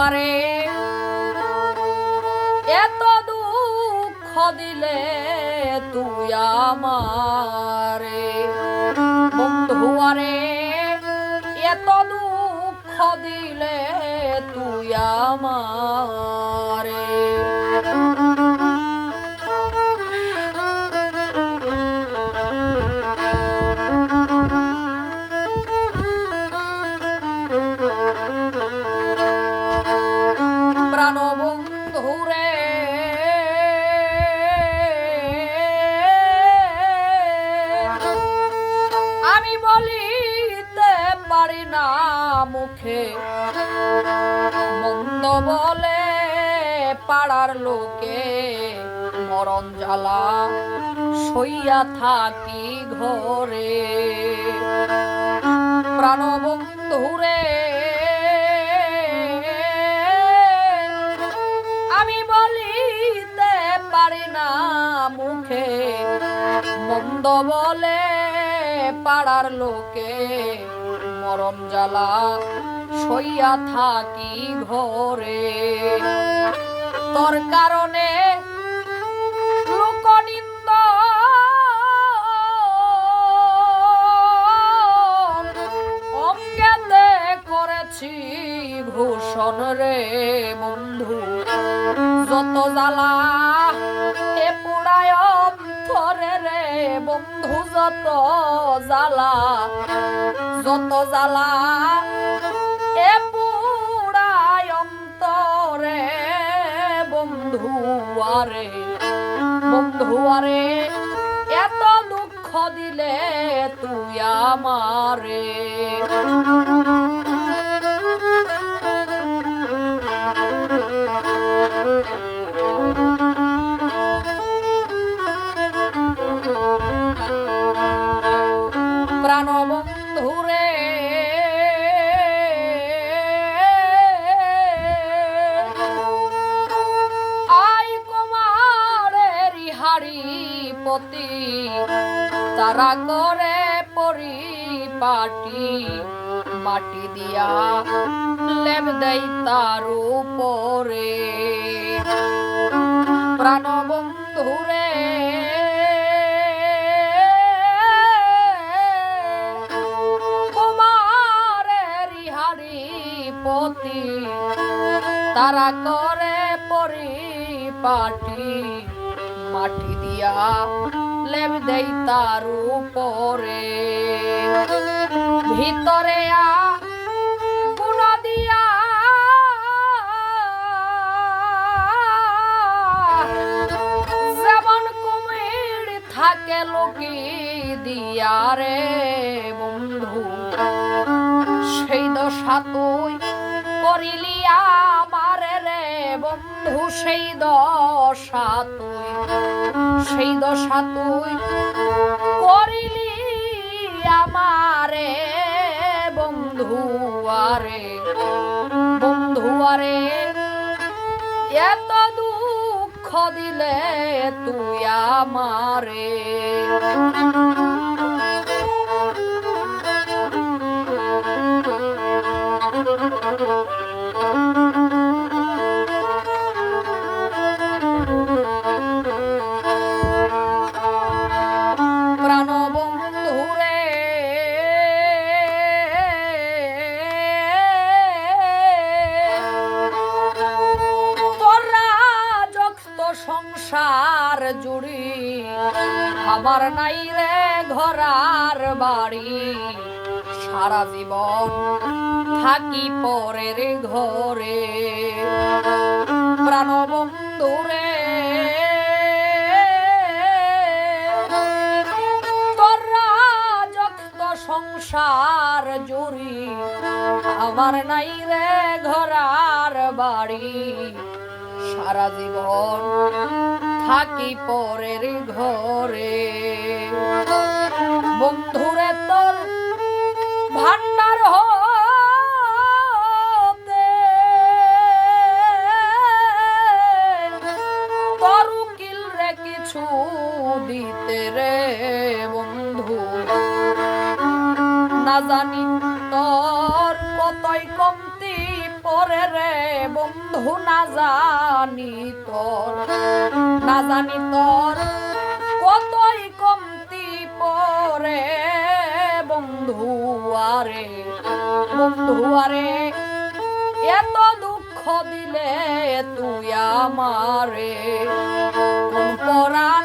আরে এত দুঃখ দিলে তুই আমারে, বন্ধু আরে এত দুঃখ দিলে তুই আমারে। প্রাণবন্ধুরে আমি বলিতে পারি না মুখে, মন্দ বলে পাড়ার লোকে মরণ জ্বালা সইয়া থাকি ঘরে। প্রাণবন্ধুরে আমি বলিতে পারি না মুখে, মন্দ বলে পাড়ার লোকে মরণ জ্বালা সইয়া থাকি ঘরে। তোর কারণে লোকনিন্দ অঙ্গেতে করেছি ভূষণ রে বন্ধু, যত জ্বালা এ পুরায় অন্তরে রে বন্ধু, যত জ্বালা এ পুরায় অন্তরে বন্ধু আরে এত দুঃখ দিলে তুই আমারে। প্রাণবন্ধুরে আই কুমারের হাড়ি পতি তারা করে পরিপাটি, মাটি দিয়া লেপ দেই তার উপরে। প্রাণবন্ধুরে পতি তারা করে পরিপাটি, মাটি দিয়া লেপ দেই তার উপরে। ভিতরে আগুন দিয়া যেমন কুমির থাকে লোকি দিয়া রে বন্ধু, সেই দশা তুই করিলি আমারে রে বন্ধু, সেই দশা তুই করিলি আমারে বন্ধু আরে এত দুঃখ দিলে তুই আমারে। প্রাণবন্ধুরে তোরা যত সংসার জুড়ি আমার নাই রে ঘরার বাড়ি, সারা জীবন থাকি পরের ঘরে। প্রাণবন্ধুরে তোরা যত সংসার জুড়ি আমার নাই রে ঘরার বাড়ি, সারা জীবন থাকি পরের ঘরে। বন্ধুরে তোর ভান্ডার হতে তোর উকিল রে কিছু দিতে রে বন্ধু, না জানি তোর কতই কমতি পরে করে রে বন্ধু না জানি তোর কতই কমতি পরে বন্ধু আরে এত দুঃখ দিলে তুই আমারে কোন পরাণ